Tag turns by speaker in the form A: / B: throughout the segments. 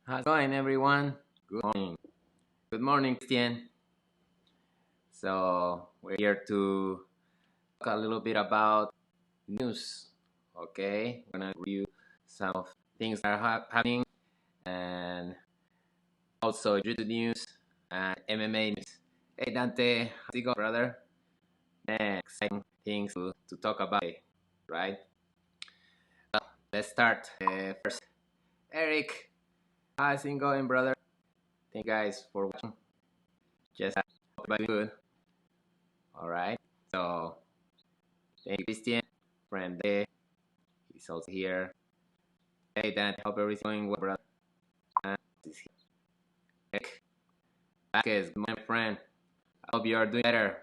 A: How's it going, everyone? Good morning. Good morning, Christian. So, we're here to talk a little bit about news. Okay, we're gonna review some of things that are happening and also Jiu-Jitsu news and MMA news. Hey, Dante, how's it going, brother? Man, exciting things to talk about, right? Uh, let's start first. Eric, how's it going, brother? Thank you guys for watching. Just hope everybody's good. All right. So, thank you, Christian. Friend there. He's also here. Hey, Dan. Hope everything's going well, brother. And he's here. Nick Vasquez, my friend. I hope you are doing better.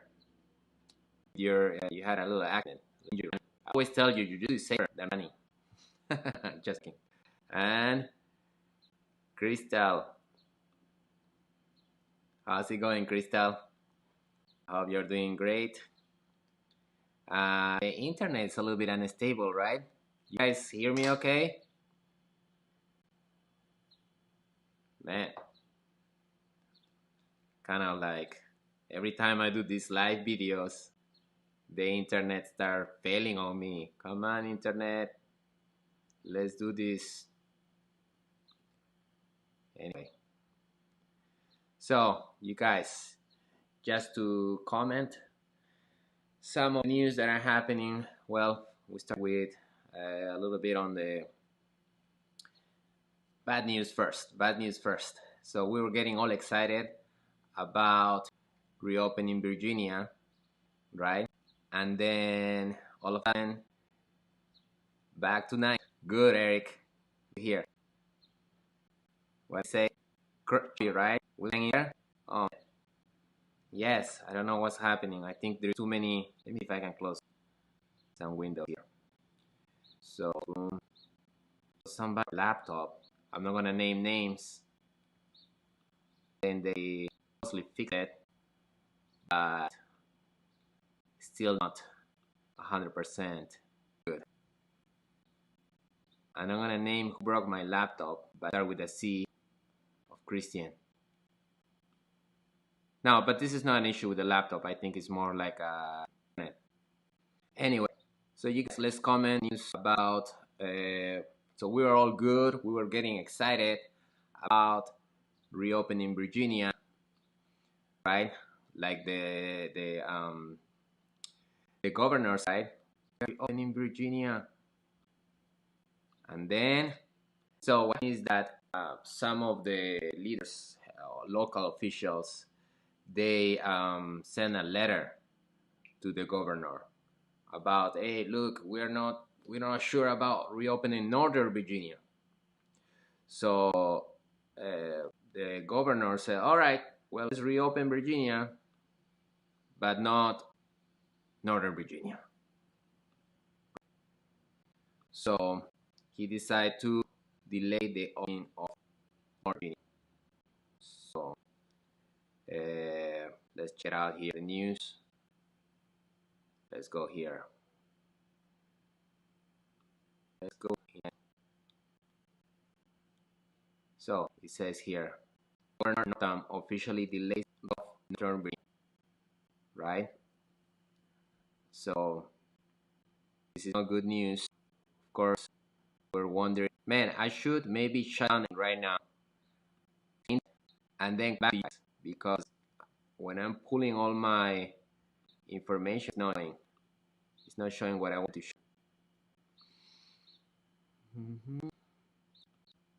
A: You had a little accident. Injury. I always tell you, you do safer than running. Just kidding. And Crystal. How's it going, Crystal? I hope you're doing great. The internet's a little bit unstable, right? You guys hear me okay? Man, kind of like every time I do these live videos, the internet start failing on me. Come on, internet, let's do this. Anyway, so you guys, just to comment some of the news that are happening. Well, we start with a little bit on the bad news first. Bad news first. So we were getting all excited about reopening Virginia, right? And then all of a sudden, back to 9. Good, Eric. Here. What I say? Right? We're here. Oh, yes. I don't know what's happening. I think there's too many. Let me see if I can close some windows here. So, somebody laptop. I'm not gonna name names. Then they mostly fix it, but still not 100% good. And I'm gonna name who broke my laptop, but start with a C of Christian. No, but this is not an issue with the laptop. I think it's more like a. Anyway, so you guys, let's comment news about. So we were all good. We were getting excited about reopening Virginia, right? Like the governor side reopening Virginia, and then so what is that? Some of the leaders, local officials, they send a letter to the governor about, hey, look, we're not sure about reopening Northern Virginia. So the governor said, all right, well, let's reopen Virginia, but not Northern Virginia. So he decided to delay the opening of Northern Virginia. So let's check out here the news. Let's go here. Let's go here. So it says here, Governor Northam officially delays of Northern Virginia, right? So this is not good news. Of course, we're wondering, man, I should maybe shut down right now and then back to you guys, because when I'm pulling all my information, it's not showing what I want to show.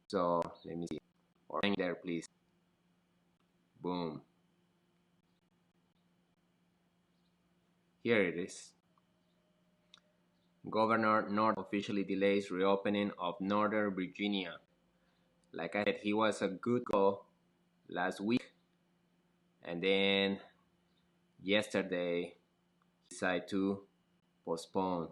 A: So let me see. Or hang there, please. Boom. Here it is. Governor North officially delays reopening of Northern Virginia. Like I said, he was a good go last week, and then yesterday he decided to postpone.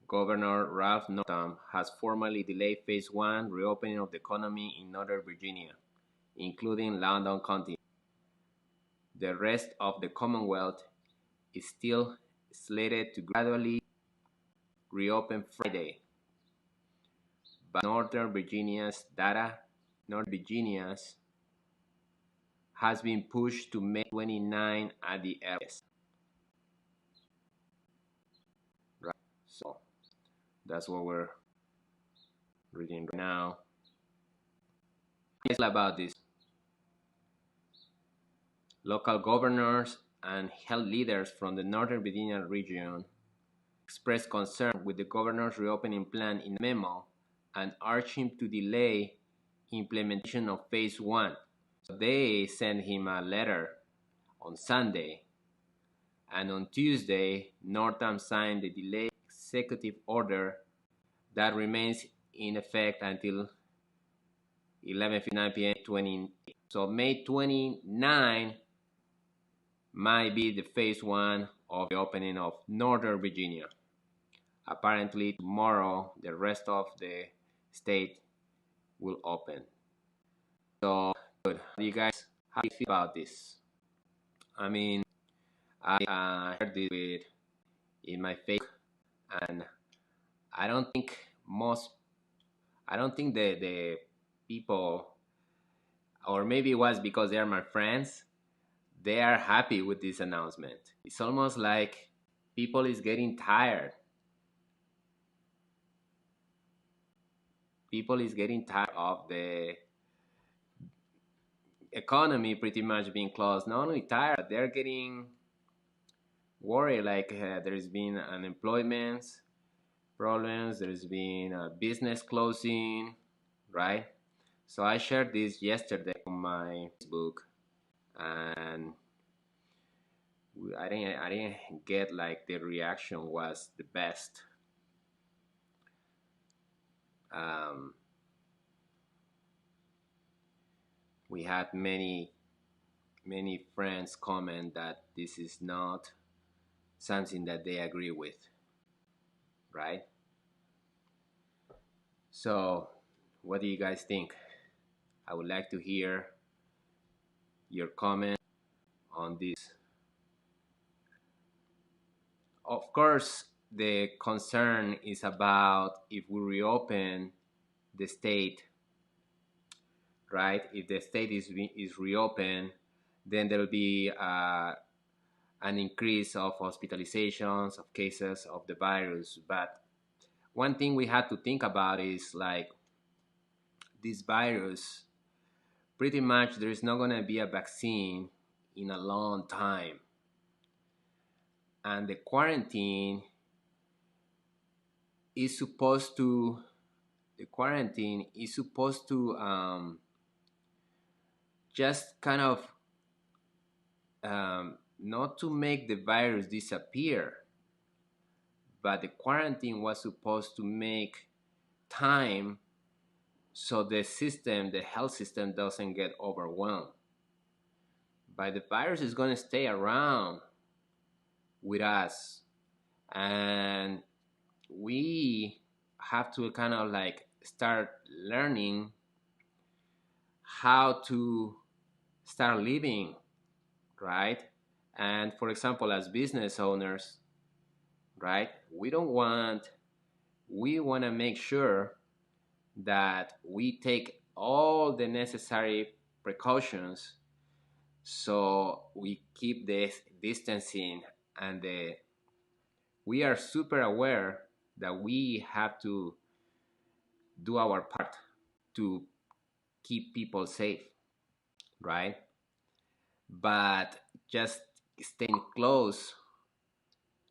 A: Governor Ralph Northam has formally delayed Phase 1 reopening of the economy in Northern Virginia, including Loudoun County. The rest of the Commonwealth is still slated to gradually reopen Friday, but Northern Virginia's data, Northern Virginia's has been pushed to May 29 at the earliest. Right. So that's what we're reading right now. It's about this. Local governors and health leaders from the Northern Virginia region expressed concern with the governor's reopening plan in a memo and urged him to delay implementation of phase one. So they sent him a letter on Sunday, and on Tuesday, Northam signed the delayed executive order that remains in effect until 11:59 p.m. 20. So May 29 might be the phase one of the opening of Northern Virginia. Apparently tomorrow the rest of the state will open. So good. How do you guys feel about this? I mean, I heard this in my Facebook, and I don't think the people, or maybe it was because they are my friends, they are happy with this announcement. It's almost like people is getting tired. People is getting tired of the economy pretty much being closed. Not only tired, they're getting worried. Like there's been unemployment problems, there's been a business closing, right? So I shared this yesterday on my Facebook, and I didn't get like the reaction was the best. We had many friends comment that this is not something that they agree with, right? So what do you guys think? I would like to hear your comment on this. Of course, the concern is about if we reopen the state, right? If the state is reopened, then there will be an increase of hospitalizations, of cases of the virus. But one thing we have to think about is like this virus, pretty much there is not going to be a vaccine in a long time. And the quarantine is supposed to just kind of not to make the virus disappear, but the quarantine was supposed to make time so the health system doesn't get overwhelmed. But the virus is going to stay around with us, and we have to kind of like start learning how to start living, right? And for example, as business owners, right, we want to make sure that we take all the necessary precautions so we keep the distancing, and we are super aware that we have to do our part to keep people safe, right? But just staying close,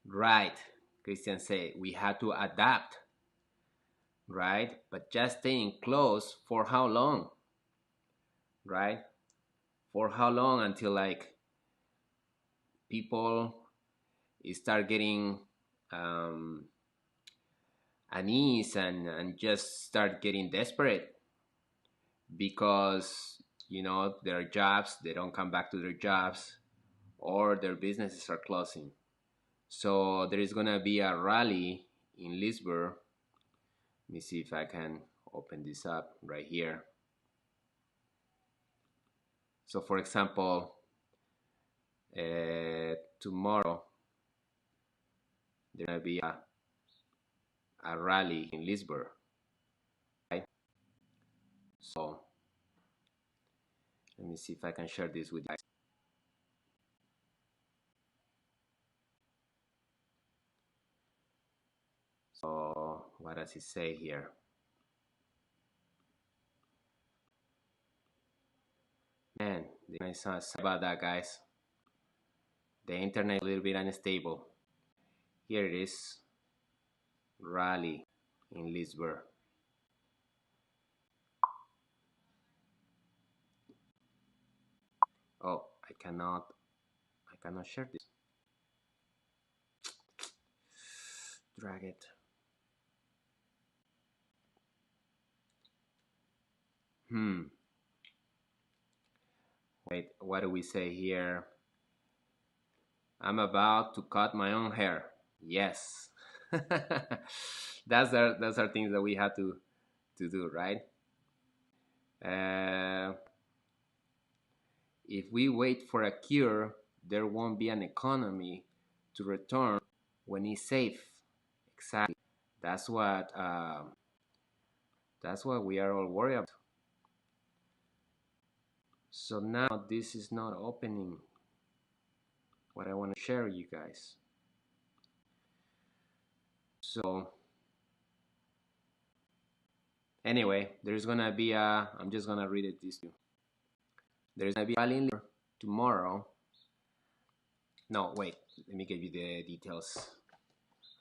A: right? Christian said we have to adapt, right? But just staying close for how long, right? For how long until like people start getting unease and just start getting desperate because their jobs, they don't come back to their jobs, or their businesses are closing. So there is gonna be a rally in Leesburg. Let me see if I can open this up right here. So for example, tomorrow there's gonna be a rally in Leesburg, right? So let me see if I can share this with you guys. So what does it say here? Man, sorry about that, guys. The internet is a little bit unstable. Here it is. Rally in Lisbon. Oh, I cannot share this. Drag it. Wait, what do we say here? I'm about to cut my own hair. Yes. Those are things that we have to do, right? If we wait for a cure, there won't be an economy to return when it's safe. Exactly. That's what we are all worried about. So now this is not opening what I want to share with you guys. So anyway, there's gonna be a. I'm just gonna read it this to you. There's gonna be a rally in tomorrow. No, wait. Let me give you the details.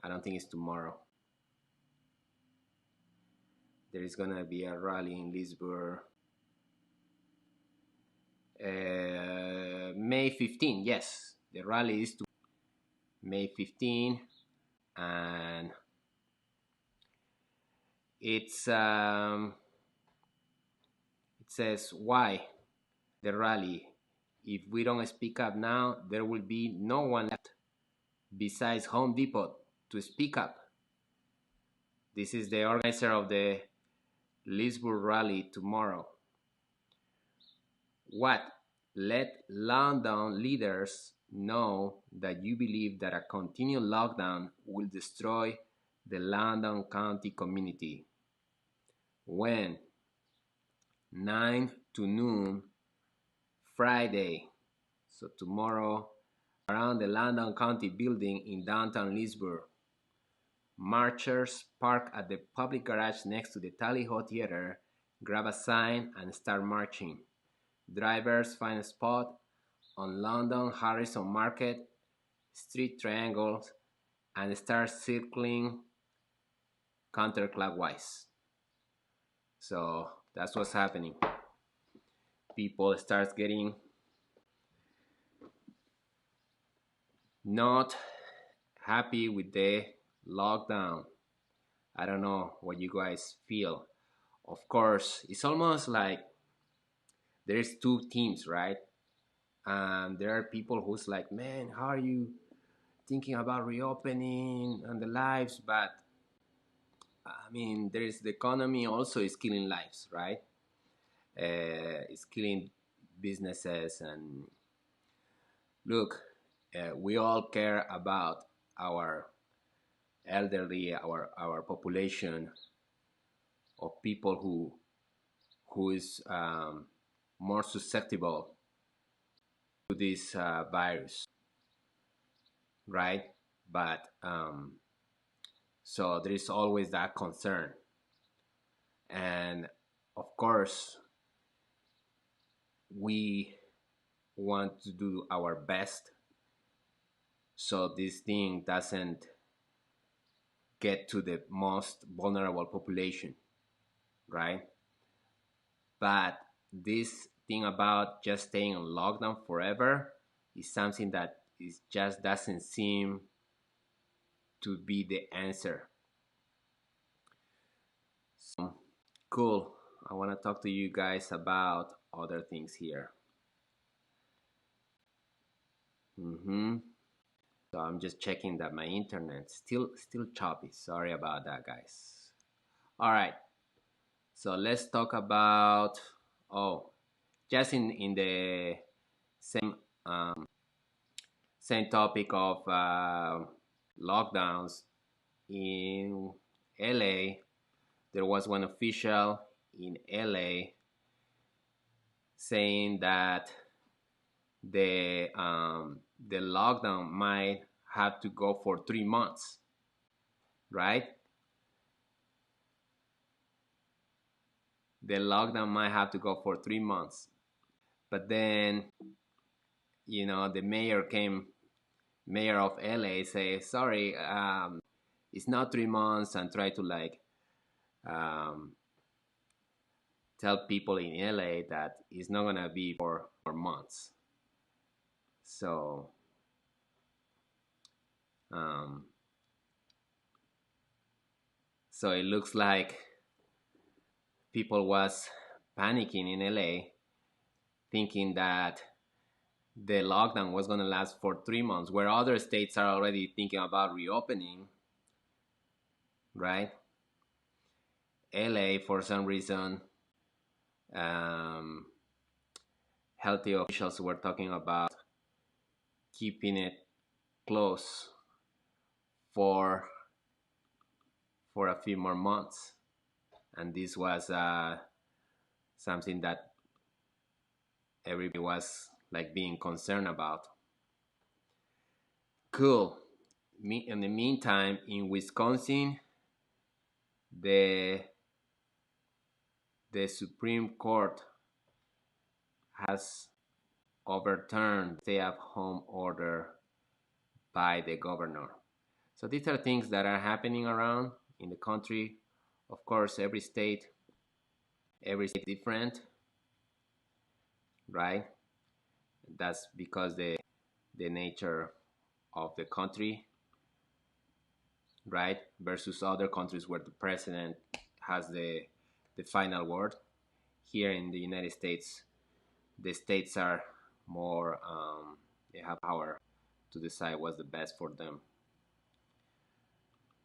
A: I don't think it's tomorrow. There is gonna be a rally in Lisbon. May 15. Yes, the rally is to May 15, and it's it says why the rally. If we don't speak up now, there will be no one left besides Home Depot to speak up. This is the organizer of the Lisbon rally tomorrow. What? Let London leaders know that you believe that a continued lockdown will destroy the London County community. When? 9 to noon, Friday. So tomorrow, around the London County building in downtown Lisbon. Marchers park at the public garage next to the Tally Ho Theater, grab a sign, and start marching. Drivers find a spot on London Harrison Market Street triangles and start circling counterclockwise. So that's what's happening. People start getting not happy with the lockdown. I don't know what you guys feel. Of course, it's almost like there's two teams, right? And there are people who's like, man, how are you thinking about reopening and the lives? But I mean, there is the economy also is killing lives, right? It's killing businesses. And look, we all care about our elderly, our population of people who is more susceptible to this virus, right? But so there is always that concern, and of course we want to do our best so this thing doesn't get to the most vulnerable population, right? But this thing about just staying on lockdown forever is something that is just doesn't seem to be the answer. So cool. I want to talk to you guys about other things here. So I'm just checking that my internet still choppy. Sorry about that, guys. All right. So let's talk about just in the same same topic of lockdowns in LA. There was one official in LA saying that the lockdown might have to go for 3 months, right? The lockdown might have to go for 3 months. But then, the mayor of LA say, sorry, it's not 3 months, and try to like um, tell people in LA that it's not gonna be for months. So um, so it looks like people was panicking in LA, thinking that the lockdown was gonna last for 3 months, where other states are already thinking about reopening, right? LA, for some reason, um, healthy officials were talking about keeping it close for a few more months, and this was something that everybody was like being concerned about. Cool. In the meantime, in Wisconsin, the Supreme Court has overturned the stay-at-home order by the governor. So these are things that are happening around in the country. Of course, every state different, right? That's because the nature of the country, right? Versus other countries where the president has the final word. Here in the United States, the states are more, they have power to decide what's the best for them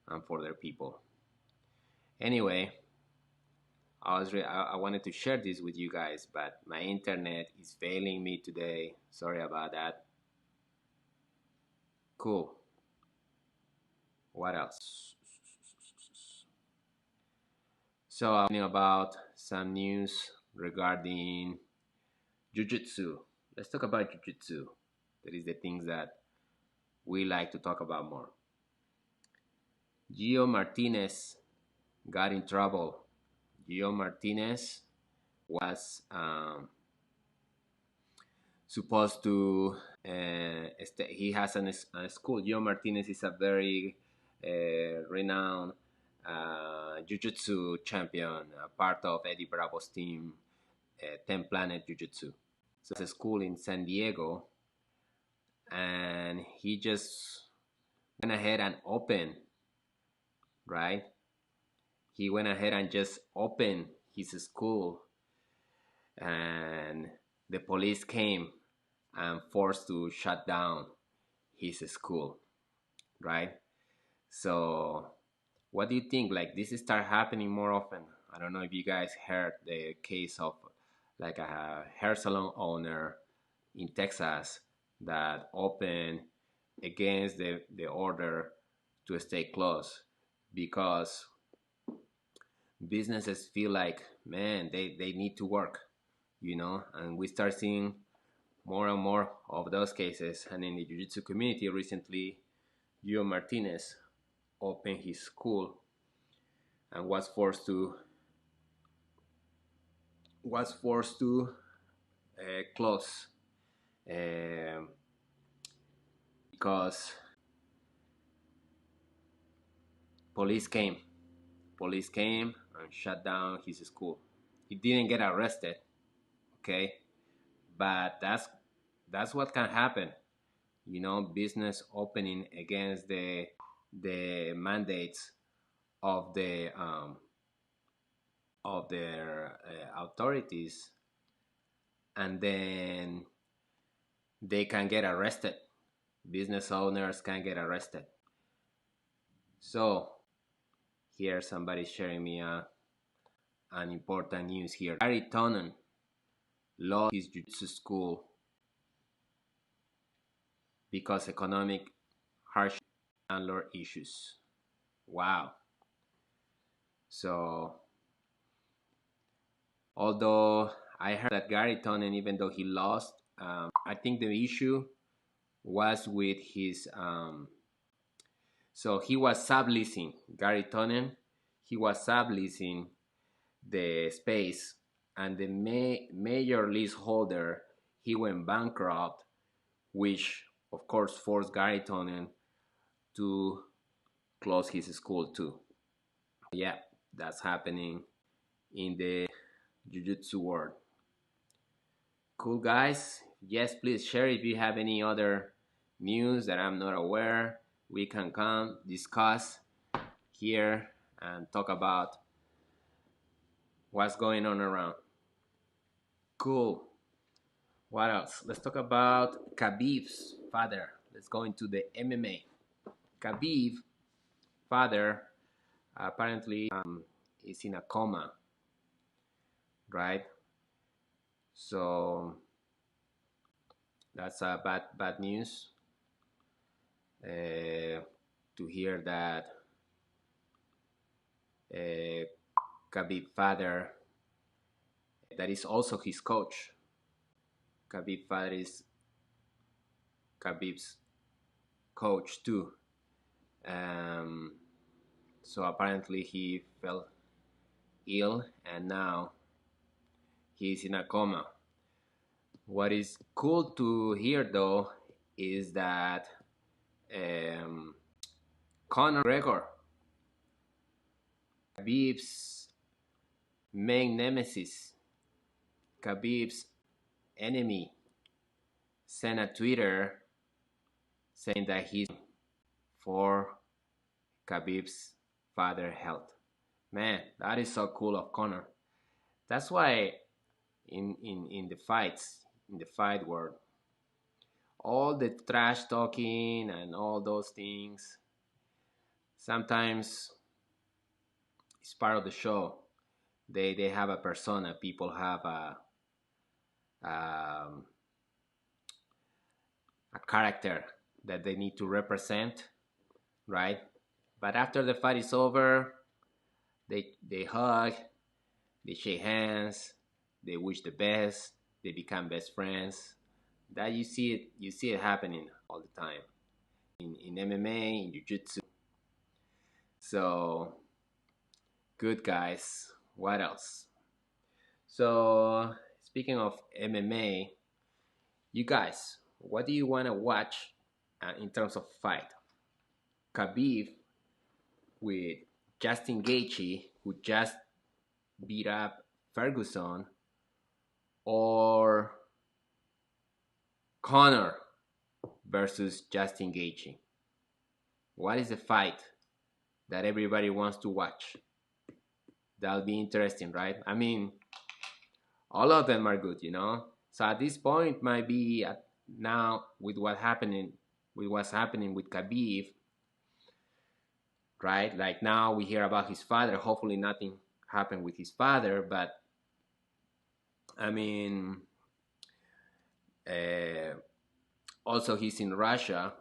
A: and for their people. Anyway, I wanted to share this with you guys, but my internet is failing me today. Sorry about that. Cool. What else? So I'm talking about some news regarding Jiu-Jitsu. Let's talk about Jiu-Jitsu. That is the things that we like to talk about more. Gio Martinez got in trouble. Gio Martinez was supposed to, he has a school. Gio Martinez is a very renowned Jiu-Jitsu champion, part of Eddie Bravo's team, 10 Planet Jiu-Jitsu. So it's a school in San Diego, and he just went ahead and opened, right? He went ahead and just opened his school, and the police came and forced to shut down his school, right? So what do you think? Like, this start happening more often? I don't know if you guys heard the case of like a hair salon owner in Texas that opened against the order to stay closed because businesses feel like, man, they need to work, and we start seeing more and more of those cases. And in the jiu-jitsu community recently, Gio Martinez opened his school and was forced to close, because police came and shut down his school. He didn't get arrested, okay, but that's what can happen, business opening against the mandates of their authorities, and then they can get arrested. Business owners can get arrested. So here somebody sharing me an important news here. Gary Tonnen lost his jiu-jitsu school because economic hardship, landlord issues. Wow. So although I heard that Gary Tonnen, even though he lost, I think the issue was with his. So he was subleasing Gary Tonnen. He was subleasing the space, and the major leaseholder, he went bankrupt, which of course forced Gary Tonnen to close his school too. Yeah, that's happening in the Jiu-Jitsu world. Cool, guys. Yes, please share if you have any other news that I'm not aware. We can come discuss here and talk about what's going on around. Cool. What else? Let's talk about Khabib's father. Let's go into the MMA. Khabib father apparently is in a coma, right? So that's bad news to hear that Khabib father, that is also his coach. Khabib father is Khabib's coach too. So apparently he fell ill and now he's in a coma. What is cool to hear though is that Conor McGregor, Khabib's main nemesis, Khabib's enemy, sent a Twitter saying that he's for Khabib's father health. Man, that is so cool of Conor. That's why in the fights, in the fight world, all the trash talking and all those things, sometimes it's part of the show. They have a persona. People have a character that they need to represent, right? But after the fight is over, they hug, they shake hands, they wish the best, they become best friends. That you see it happening all the time in MMA, in Jiu-Jitsu. So good, guys. What else? So speaking of MMA, you guys, what do you want to watch in terms of fight? Khabib with Justin Gaethje, who just beat up Ferguson, or Conor versus Justin Gaethje? What is the fight that everybody wants to watch? That'll be interesting, right? I mean, all of them are good, you know. So at this point, might be now with what's happening with Khabib, right? Like now we hear about his father. Hopefully, nothing happened with his father, but I mean, also he's in Russia,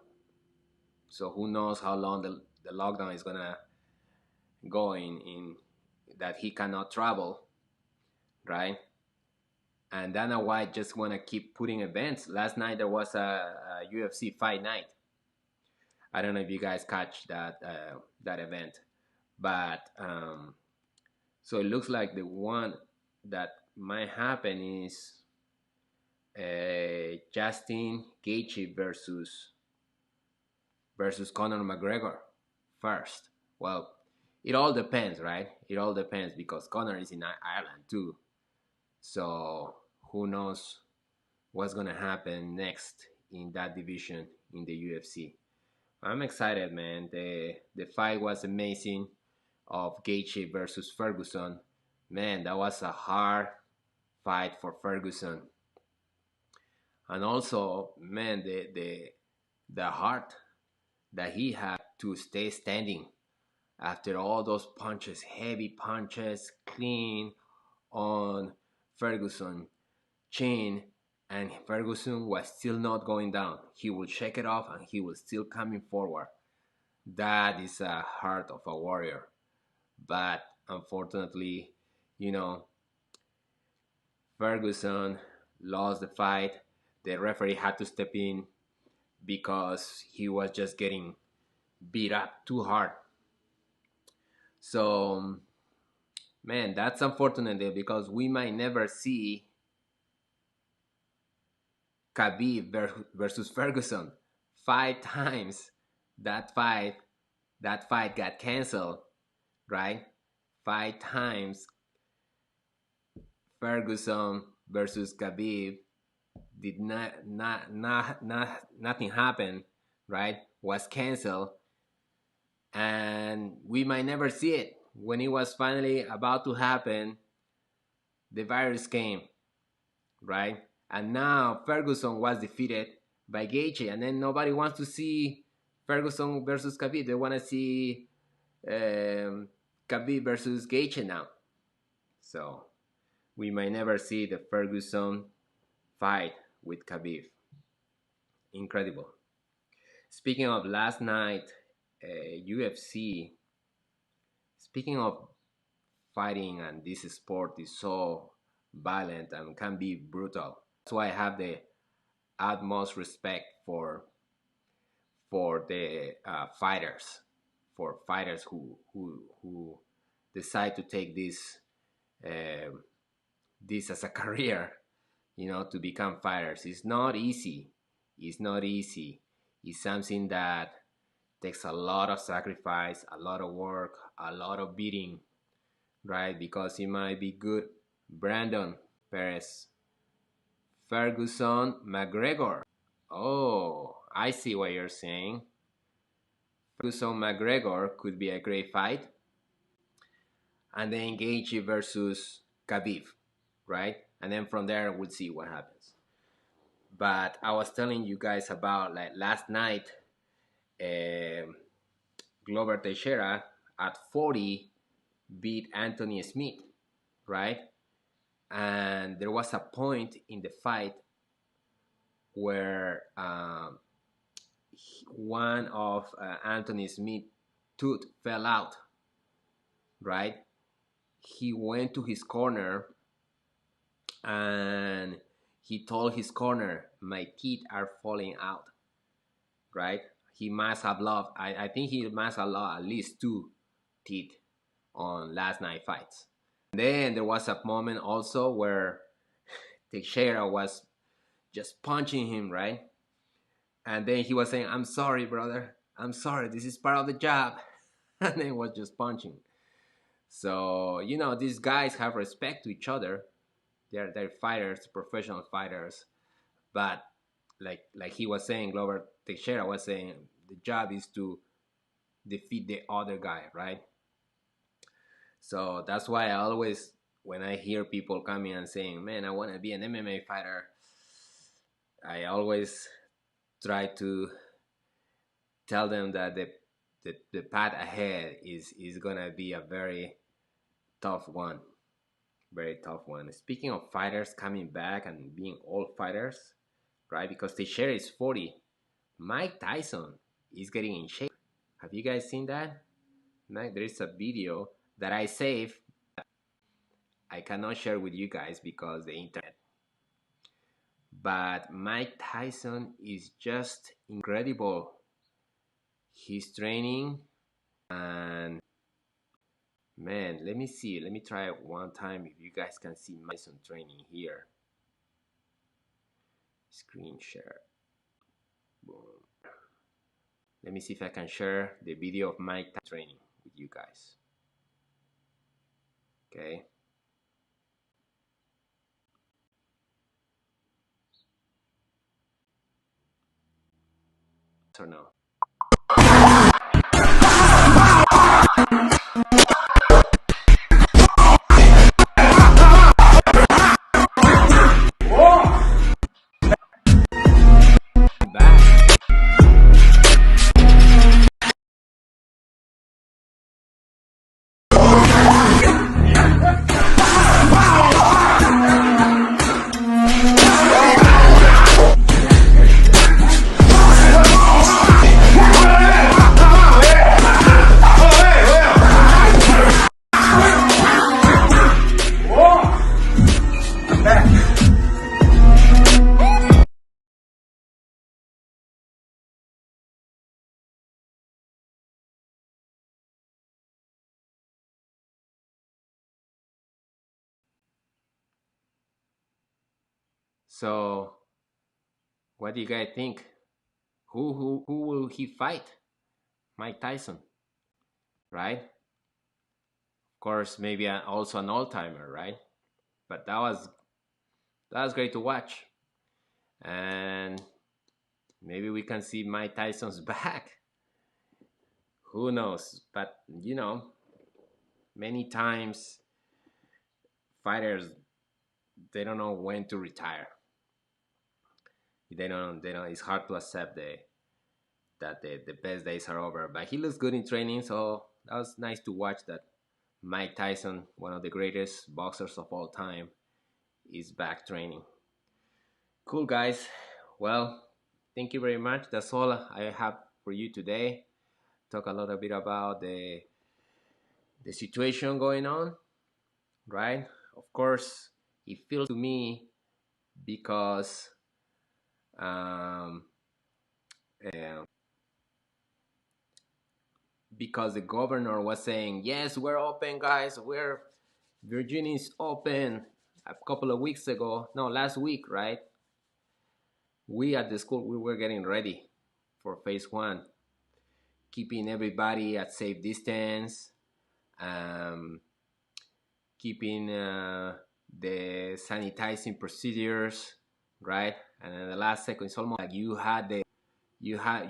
A: so who knows how long the lockdown is gonna go in that he cannot travel, right? And Dana White just want to keep putting events. Last night there was a UFC fight night. I don't know if you guys catch that event, but so it looks like the one that might happen is Justin Gaethje versus Conor McGregor first. Well, it all depends, right? It all depends because Conor is in Ireland too. So who knows what's gonna happen next in that division in the UFC. I'm excited, man. The fight was amazing of Gaethje versus Ferguson. Man, that was a hard fight for Ferguson. And also, man, the heart that he had to stay standing after all those punches, heavy punches, clean on Ferguson chin, and Ferguson was still not going down. He will shake it off and he was still coming forward. That is a heart of a warrior. But unfortunately, you know, Ferguson lost the fight. The referee had to step in because he was just getting beat up too hard. So, man, that's unfortunate because we might never see Khabib versus Ferguson 5 times. That fight got canceled, right? 5 times Ferguson versus Khabib did nothing happened, right? Was canceled, and we might never see it. When it was finally about to happen, the virus came, right? And now Ferguson was defeated by Gaethje, and then nobody wants to see Ferguson versus Khabib. They want to see Khabib versus Gaethje now. So we might never see the Ferguson fight with Khabib. Incredible. Speaking of last night, UFC. Speaking of fighting, and this sport is so violent and can be brutal. That's why I have the utmost respect for the fighters, for fighters who decide to take this as a career, to become fighters. It's not easy. It's not easy. It's something that takes a lot of sacrifice, a lot of work, a lot of beating, right? Because it might be good. Brandon Perez, Ferguson McGregor. Oh, I see what you're saying. Ferguson McGregor could be a great fight. And then Gaethje versus Khabib, right? And then from there, we'll see what happens. But I was telling you guys about, like, last night, Glover Teixeira at 40 beat Anthony Smith, right? And there was a point in the fight where one of Anthony Smith's tooth fell out, right? He went to his corner and he told his corner, my teeth are falling out, right? He must have lost, I think he must have lost at least 2 teeth on last night fights. And then there was a moment also where Teixeira was just punching him, right? And then he was saying, I'm sorry, brother. I'm sorry. This is part of the job. And then was just punching. So, these guys have respect to each other. They're fighters, professional fighters. But like he was saying, Glover Teixeira was saying, the job is to defeat the other guy, right? So that's why I always, when I hear people coming and saying, man, I want to be an MMA fighter, I always try to tell them that the path ahead is going to be a very tough one. Very tough one. Speaking of fighters coming back and being old fighters, right? Because Teixeira is 40. Mike Tyson is getting in shape. Have you guys seen that? There is a video that I saved. I cannot share with you guys because the internet. But Mike Tyson is just incredible. He's training, and man, let me see. Let me try it one time if you guys can see Mike Tyson training here. Screen share. Boom. Let me see if I can share the video of Mike Tyson training with you guys. Okay. Or no? So what do you guys think? Who will he fight? Mike Tyson, right? Of course, maybe also an all timer, right? But that was great to watch, and maybe we can see Mike Tyson's back. Who knows? But many times fighters, they don't know when to retire. They don't. They don't. It's hard to accept the best days are over. But he looks good in training, so that was nice to watch. That Mike Tyson, one of the greatest boxers of all time, is back training. Cool, guys. Well, thank you very much. That's all I have for you today. Talk a little bit about the situation going on, right? Of course, it feels to me because um, uh, because the governor was saying, yes, we're open, guys. Virginia is open. A couple of weeks ago, no, last week, right? We at the school, we were getting ready for phase one, keeping everybody at safe distance, um, keeping the sanitizing procedures, right? And in the last second, it's almost like you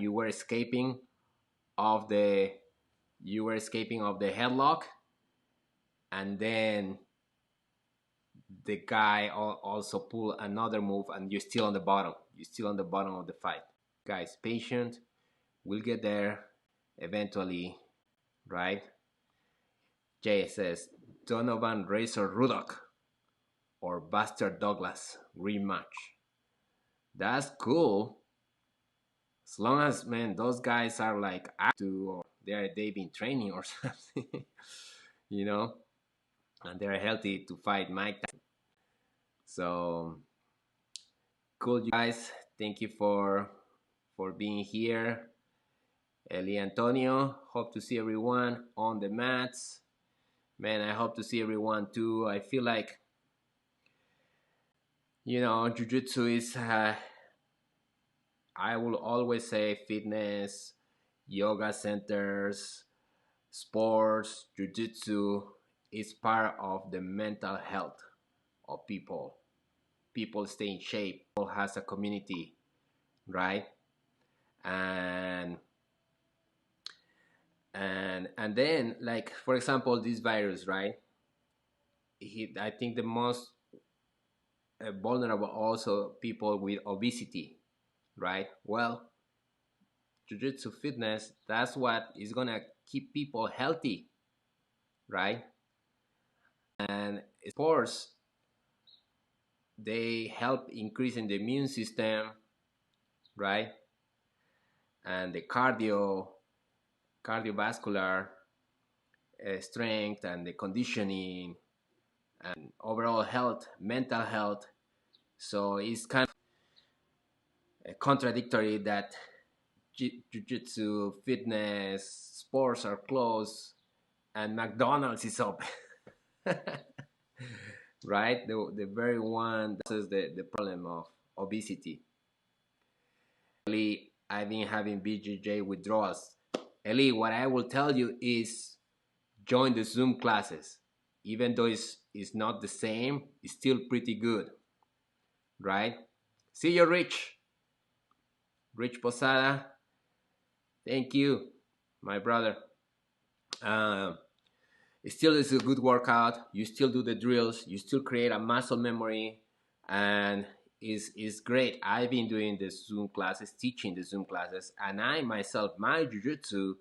A: were escaping of the headlock, and then the guy also pull another move, and you're still on the bottom. You're still on the bottom of the fight. Guys, patient. We'll get there eventually, right? Jay says Donovan Razor Ruddock or Buster Douglas rematch. That's cool. As long as, man, those guys are like to, or they've been training or something, and they're healthy to fight Mike Tyson. So cool, you guys. Thank you for being here. Eli Antonio, hope to see everyone on the mats. Man, I hope to see everyone too. I feel like, Jiu-Jitsu is, I will always say fitness, yoga centers, sports, Jiu-Jitsu is part of the mental health of people. People stay in shape. People has a community, right? And then, like, for example, this virus, right? I think the most vulnerable also people with obesity, right? Well, jiu-jitsu fitness, that's what is gonna keep people healthy, right? And sports, they help increasing the immune system, right? And the cardiovascular strength and the conditioning and overall health, mental health. So it's kind of contradictory that jiu-jitsu, fitness, sports are closed and McDonald's is open. Right? The very one that is the problem of obesity. Eli, I've been having BJJ withdrawals. Eli, what I will tell you is join the Zoom classes. Even though it's not the same, it's still pretty good. Right? See you, Rich. Rich Posada. Thank you, my brother. It still is a good workout. You still do the drills. You still create a muscle memory, and is great. I've been doing the Zoom classes, teaching the Zoom classes, and I myself, my jiu-jitsu,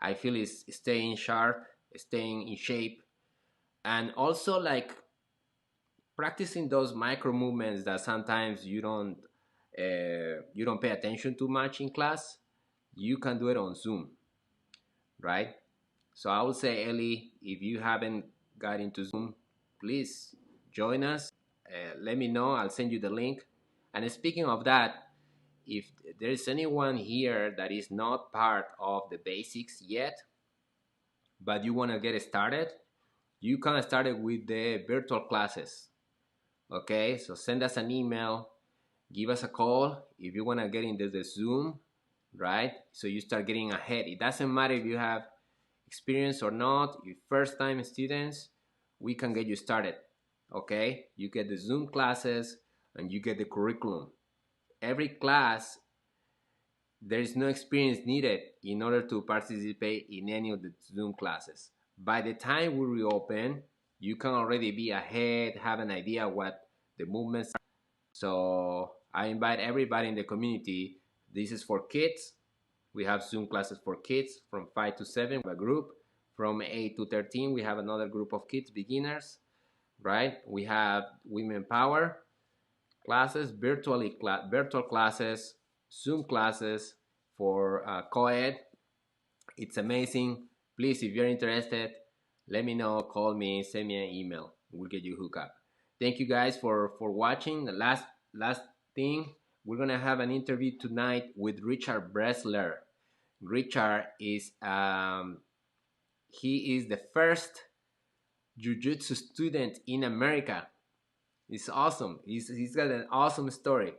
A: I feel is staying sharp, staying in shape, and also like practicing those micro movements that sometimes you don't pay attention too much in class. You can do it on Zoom, right? So I would say, Ellie, if you haven't got into Zoom, please join us. Let me know. I'll send you the link. And speaking of that, if there's anyone here that is not part of the basics yet, but you want to get started, you can start it with the virtual classes. Okay, so send us an email give us a call if you want to get into the Zoom, right? So you start getting ahead. It doesn't matter if you have experience or not, you first time students, we can get you started. Okay, you get the Zoom classes and you get the curriculum. Every class, there is no experience needed in order to participate in any of the Zoom classes. By the time we reopen, you can already be ahead, have an idea what the movements are. So I invite everybody in the community. This is for kids. We have Zoom classes for kids from 5 to 7, a group. From 8 to 13, we have another group of kids, beginners, right? We have women power classes, virtual classes, Zoom classes for co-ed. It's amazing. Please, if you're interested, let me know, call me, send me an email. We'll get you hooked up. Thank you guys for watching. The last thing, we're gonna have an interview tonight with Richard Bressler. Richard is he is the first Jiu-Jitsu student in America. It's awesome. He's got an awesome story.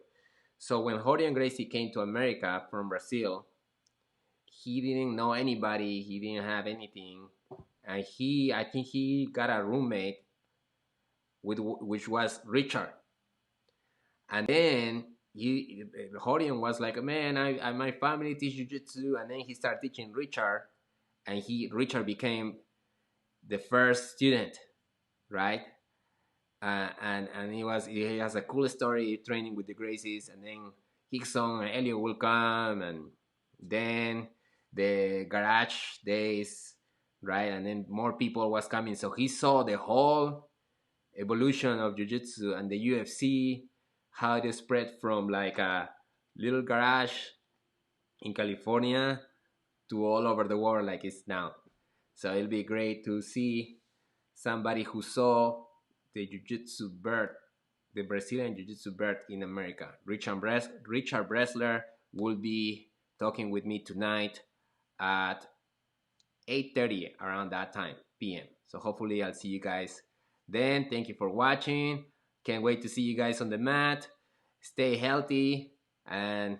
A: So when Jorge and Gracie came to America from Brazil, he didn't know anybody. He didn't have anything, and I think he got a roommate which was Richard. And then Horion was like, man, my family teach jiu-jitsu, and then he started teaching Richard, and Richard became the first student, right? And he has a cool story training with the Gracies, and then Hickson and Elliot will come, and then the garage days, right? And then more people was coming, so he saw the whole evolution of jiu-jitsu and the UFC, how it spread from like a little garage in California to all over the world like it's now. So it'll be great to see somebody who saw the jiu-jitsu birth, the Brazilian jiu-jitsu birth in America. Richard Bressler will be talking with me tonight at 8:30 around that time p.m. So hopefully I'll see you guys then. Thank you for watching. Can't wait to see you guys on the mat. Stay healthy and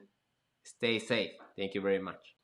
A: stay safe. Thank you very much.